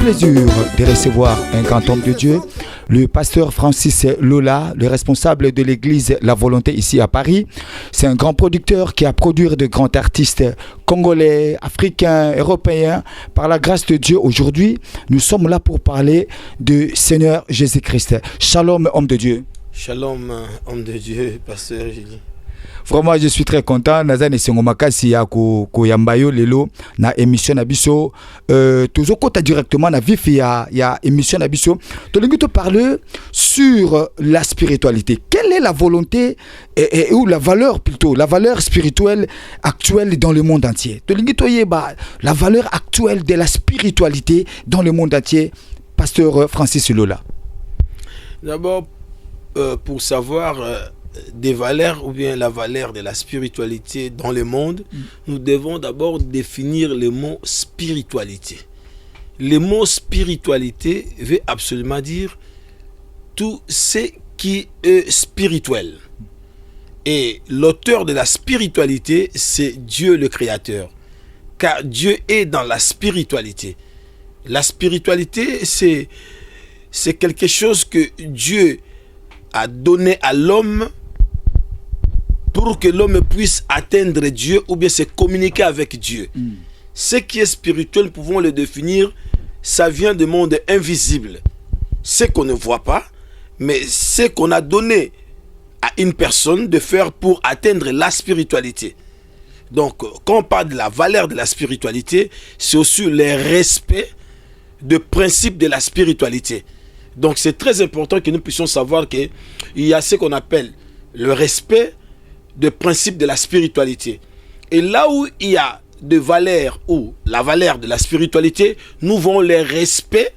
plaisir de recevoir un grand homme de Dieu, le pasteur Francis Lola, le responsable de l'église La Volonté ici à Paris. C'est un grand producteur qui a produit de grands artistes congolais, africains, européens. Par la grâce de Dieu, aujourd'hui, nous sommes là pour parler du Seigneur Jésus-Christ. Shalom, homme de Dieu. Shalom, homme de Dieu, pasteur Julie. Vraiment, je suis très content. Nazane Sengomakasi ya ko yambayo lelo na émission nabiso. Toujours kota directement na vif ya émission nabiso. Tolingi te parler sur la spiritualité. Quelle est la volonté ou la valeur plutôt, la valeur spirituelle actuelle dans le monde entier. Tolingi to yeba la valeur actuelle de la spiritualité dans le monde entier. Pasteur Francis Lola. D'abord, pour savoir des valeurs ou bien la valeur de la spiritualité dans le monde, nous devons d'abord définir le mot spiritualité. Le mot spiritualité veut absolument dire tout ce qui est spirituel. Et l'auteur de la spiritualité, c'est Dieu le Créateur. Car Dieu est dans la spiritualité. La spiritualité, c'est quelque chose que Dieu a donné à l'homme pour que l'homme puisse atteindre Dieu ou bien se communiquer avec Dieu. Ce qui est spirituel, nous pouvons le définir, ça vient du monde invisible. Ce qu'on ne voit pas, mais ce qu'on a donné à une personne de faire pour atteindre la spiritualité. Donc, quand on parle de la valeur de la spiritualité, c'est aussi le respect des principes de la spiritualité. Donc, c'est très important que nous puissions savoir qu'il y a ce qu'on appelle le respect des principes de la spiritualité. Et là où il y a de valeurs ou la valeur de la spiritualité, nous voulons le respect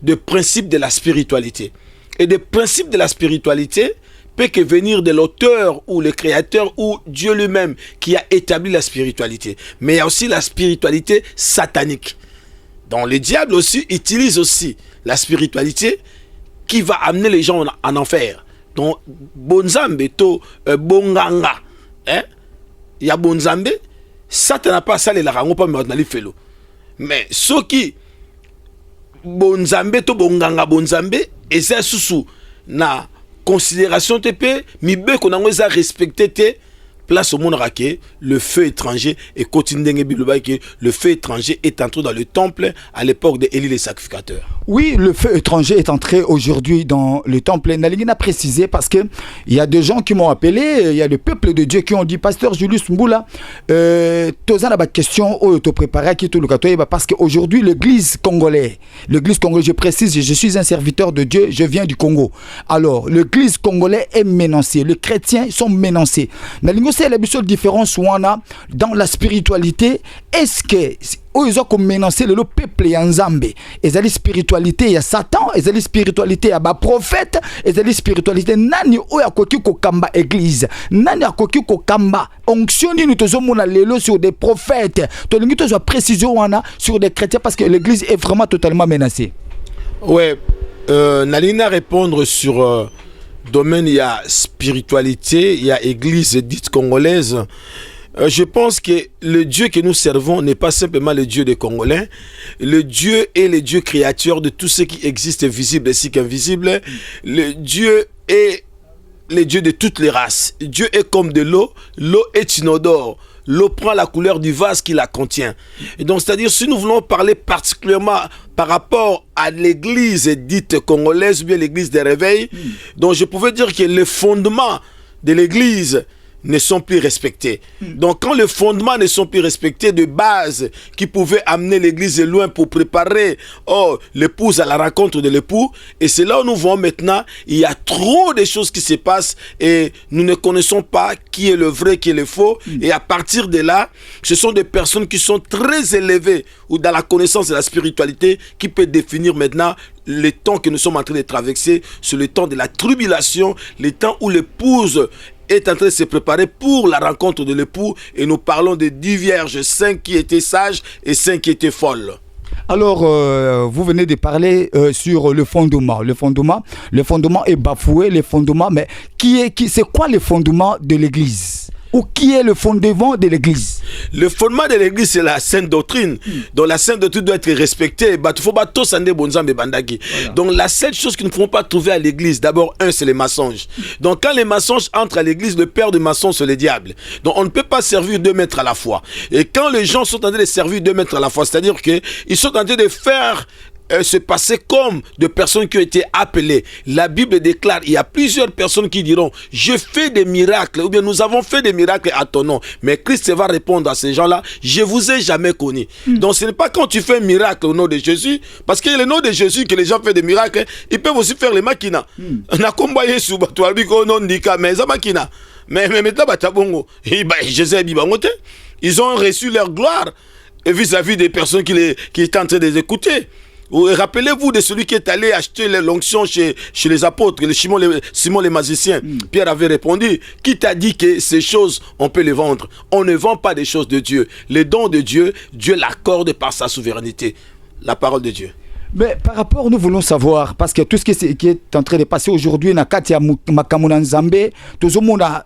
des principes de la spiritualité. Et des principes de la spiritualité peut que venir de l'auteur ou le créateur ou Dieu lui-même qui a établi la spiritualité. Mais il y a aussi la spiritualité satanique. Donc le diable aussi utilise aussi la spiritualité qui va amener les gens en enfer. Donc bonzambe to bonganga, hein? Il y a bonzambe, Satan n'a pas ça les larango pas mais felo. Mais ce qui bonzambe to bonganga bonzambe et ça sous na considération TP mi be qu'on a respecté te place au monde raqué, le feu étranger et continue que le feu étranger est entré dans le temple à l'époque d'Élie le sacrificateur. Oui, le feu étranger est entré aujourd'hui dans le temple. Naligina a précisé parce que il y a des gens qui m'ont appelé, il y a le peuple de Dieu qui ont dit Pasteur Julius Mboula, toza na ba question au to préparer qui tout le katoye parce qu'aujourd'hui l'église congolaise, je précise, je suis un serviteur de Dieu, je viens du Congo. Alors, l'église congolaise est menacée, les chrétiens sont menacés. Nalingo c'est la différence dans la spiritualité. Est-ce que ils ont menacé le peuple et Nzambe? Et la spiritualité, il y a Satan, et la spiritualité, il y a prophète, et la spiritualité, nani oya koki ko kamba église, nani akoki ko kamba onction ni nous tozomona lelo sur des prophètes. To lingi tozo précision wana sur des chrétiens parce que l'église est vraiment totalement menacée. Ouais, Nalina répondre sur domaine, il y a spiritualité, il y a église dite congolaise. Je pense que le Dieu que nous servons n'est pas simplement le Dieu des Congolais. Le Dieu est le Dieu créateur de tout ce qui existe, visible ainsi qu'invisible. Le Dieu est le Dieu de toutes les races. Dieu est comme de l'eau. L'eau est inodore. L'eau prend la couleur du vase qui la contient. Et donc, c'est-à-dire, si nous voulons parler particulièrement par rapport à l'église dite congolaise ou bien l'église des réveils, donc je pouvais dire que les fondements de l'église ne sont plus respectés. Donc quand les fondements ne sont plus respectés de base qui pouvaient amener l'église loin pour préparer l'épouse à la rencontre de l'époux, et c'est là où nous voyons maintenant, il y a trop de choses qui se passent et nous ne connaissons pas qui est le vrai, qui est le faux, et à partir de là, ce sont des personnes qui sont très élevées ou dans la connaissance de la spiritualité qui peut définir maintenant le temps que nous sommes en train de traverser, c'est le temps de la tribulation, le temps où l'épouse est en train de se préparer pour la rencontre de l'époux, et nous parlons de 10 vierges, 5 qui étaient sages et 5 qui étaient folles. Alors, vous venez de parler sur le fondement. Le fondement est bafoué, le fondement, mais c'est quoi le fondement de l'église? Ou qui est le fondement de l'église? Le fondement de l'église, c'est la sainte doctrine. Donc la sainte doctrine doit être respectée. Donc la seule chose qu'ils ne pourront pas trouver à l'église, d'abord, c'est les mensonges. Donc quand les mensonges entrent à l'église, le père de mensonges, c'est le diable. Donc on ne peut pas servir 2 maîtres à la fois. Et quand les gens sont en train de servir 2 maîtres à la fois, c'est-à-dire qu'ils sont en train de faire se passer comme de personnes qui ont été appelées. La Bible déclare, il y a plusieurs personnes qui diront, je fais des miracles, ou bien nous avons fait des miracles à ton nom. Mais Christ va répondre à ces gens-là, je vous ai jamais connu. Donc ce n'est pas quand tu fais un miracle au nom de Jésus, parce que le nom de Jésus que les gens font des miracles, ils peuvent aussi faire les maquinas. Ils ont reçu leur gloire vis-à-vis des personnes qui étaient en train de les écouter. Rappelez-vous de celui qui est allé acheter l'onction chez les apôtres, Simon les magiciens. Pierre avait répondu, qui t'a dit que ces choses, on peut les vendre? On ne vend pas des choses de Dieu. Les dons de Dieu, Dieu l'accorde par sa souveraineté. La parole de Dieu. Mais par rapport, nous voulons savoir, parce que tout ce qui est en train de passer aujourd'hui, Nakati ya Makamuna Nzambe, tout le monde a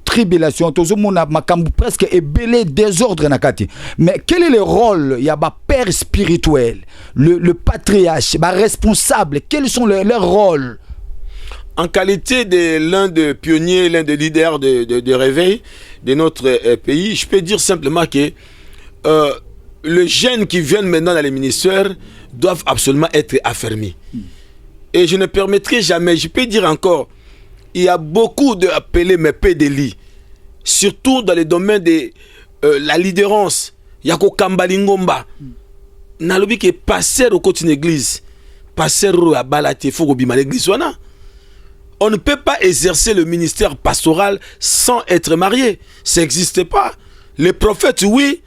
tribulation, tout le monde a Makamu presque ébélé désordre Nakati. Mais quel est le rôle? Il y a un père spirituel, le patriarche, responsable, quels sont leurs rôles? En qualité de l'un des pionniers, l'un des leaders de réveil de notre pays, je peux dire simplement que les jeunes qui viennent maintenant dans les ministères doivent absolument être affermis. Et je ne permettrai jamais, je peux dire encore, il y a beaucoup d'appelés mais peu d'élits, surtout dans les domaines de la leaderance. Il y a Kambalingomba. Nalobi qui est passer au côté de l'église, passer à Balate, faut que l'église. On ne peut pas exercer le ministère pastoral sans être marié. Ça n'existe pas. Les prophètes, oui.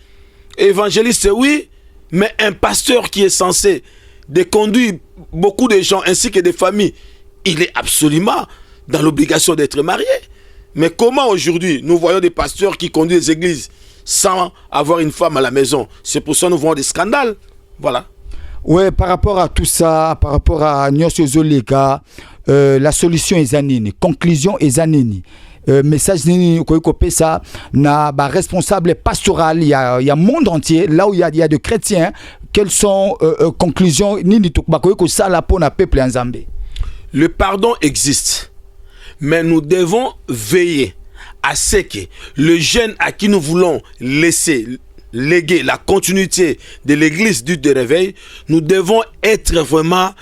Évangélistes, oui. Mais un pasteur qui est censé de conduire beaucoup de gens ainsi que des familles, il est absolument dans l'obligation d'être marié. Mais comment aujourd'hui nous voyons des pasteurs qui conduisent les églises sans avoir une femme à la maison? C'est pour ça que nous voyons des scandales. Voilà. Oui, par rapport à tout ça, par rapport à Nyosio Zoleka, la solution est zanini, conclusion est zanini. Message nini koyikope ça na responsable pastoral il y a monde entier là où il y a de chrétiens, quelles sont conclusions nini to bakoyiko ça la pour na peuple nzambe? Le pardon existe, mais nous devons veiller à ce que le jeune à qui nous voulons laisser léguer la continuité de l'église du de réveil, nous devons être vraiment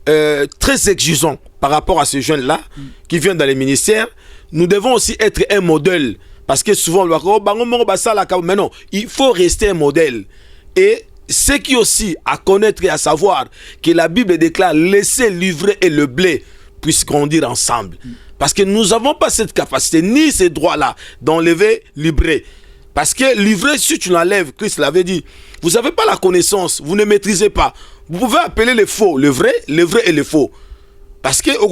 très exigeants par rapport à ces jeunes-là qui viennent dans les ministères. Nous devons aussi être un modèle. Parce que souvent, mais non, il faut rester un modèle. Et ce qui aussi à connaître et à savoir que la Bible déclare laisser l'ivraie et le blé puissent grandir ensemble. Parce que nous n'avons pas cette capacité, ni ces droits-là, d'enlever l'ivraie. Parce que l'ivraie, si tu l'enlèves, Christ l'avait dit, vous n'avez pas la connaissance, vous ne maîtrisez pas. Vous pouvez appeler les faux, le vrai et le faux. Parce que au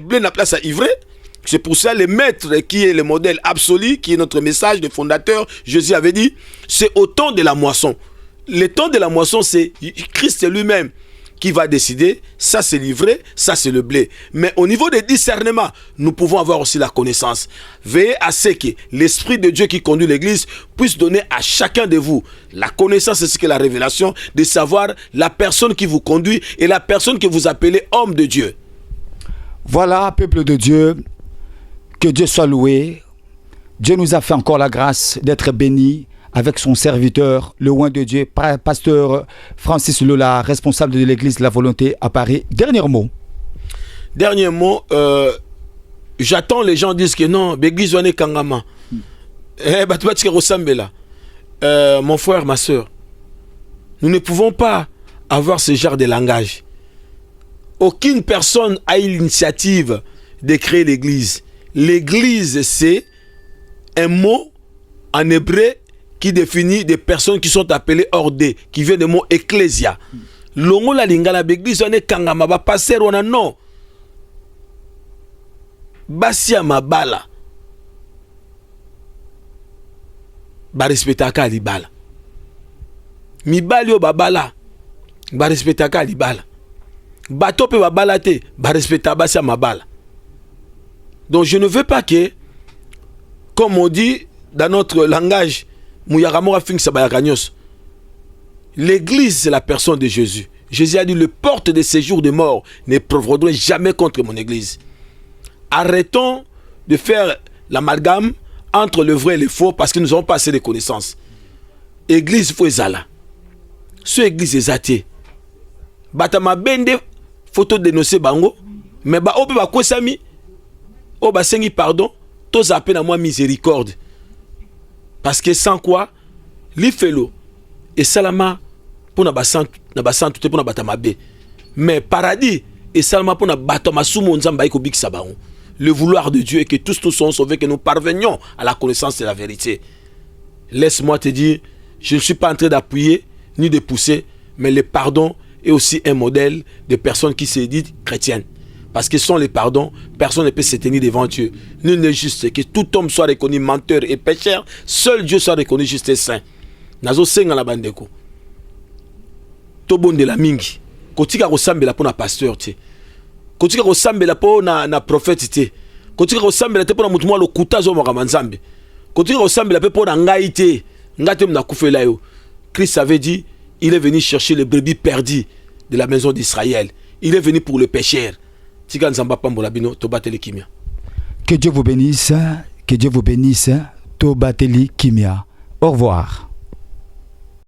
blé n'a place à ivraie. C'est pour ça le maître qui est le modèle absolu, qui est notre message de fondateur, Jésus avait dit, c'est au temps de la moisson. Le temps de la moisson, c'est Christ lui-même qui va décider, ça c'est l'ivraie, ça c'est le blé. Mais au niveau des discernements, nous pouvons avoir aussi la connaissance. Veillez à ce que l'Esprit de Dieu qui conduit l'Église puisse donner à chacun de vous la connaissance, c'est ce qu'est la révélation, de savoir la personne qui vous conduit et la personne que vous appelez homme de Dieu. Voilà, peuple de Dieu. Que Dieu soit loué. Dieu nous a fait encore la grâce d'être bénis avec son serviteur, le oint de Dieu, pasteur Francis Lola, responsable de l'église de la volonté à Paris. Dernier mot. Dernier mot, j'attends les gens disent que non, l'église est Kangama. Mon frère, ma soeur, nous ne pouvons pas avoir ce genre de langage. Aucune personne a eu l'initiative de créer l'église. L'église, c'est un mot en hébreu qui définit des personnes qui sont appelées ordées, qui vient du mot ecclésia. Longo la lingala l'église, on est kangama, ba passer, on a non. Basia mabala. Ba respectaka libala. Mibali yo babala. Ba respectaka libala. Batope babala te, ba respecta basia mabala. Donc je ne veux pas que Comme on dit dans notre langage, l'église, c'est la personne de Jésus. Jésus a dit, les portes de séjour des morts ne prévaudront jamais contre mon église. Arrêtons de faire l'amalgame entre le vrai et le faux parce que nous n'avons pas assez de connaissances. Église, il faut ezala. Ce église est athée. Batama bende photo dénoncer bango, mais ba obe ba kwesami, o ba sengi pardon, to zappé na moi miséricorde. Parce que sans quoi, l'ifelo et salama pour na basan tout pour na batama be. Mais paradis et salama pour na batama sumo nzamba iko bik sabaon. Le vouloir de Dieu est que tous nous soyons sauvés, que nous parvenions à la connaissance de la vérité. Laisse-moi te dire, je ne suis pas en train d'appuyer ni de pousser, mais le pardon est aussi un modèle de personnes qui se disent chrétiennes. Parce que sans les pardons, personne ne peut se tenir devant Dieu. Nul n'est juste, que tout homme soit reconnu menteur et pécheur, seul Dieu soit reconnu juste et saint. Nazo senga la bandeko. Tobon de la mingi. Kotika kosambela po na pasteur te. Kotika kosambela po na prophète te. Kotika kosambela te po na mutu mwa lokuta zo mwa nzambe. Kotika kosambela pe po na ngai te. Ngate mna kufela yo. Christ avait dit, il est venu chercher les brebis perdues de la maison d'Israël. Il est venu pour le pécheur. Que Dieu vous bénisse, que Dieu vous bénisse, Tobateli Kimia. Au revoir.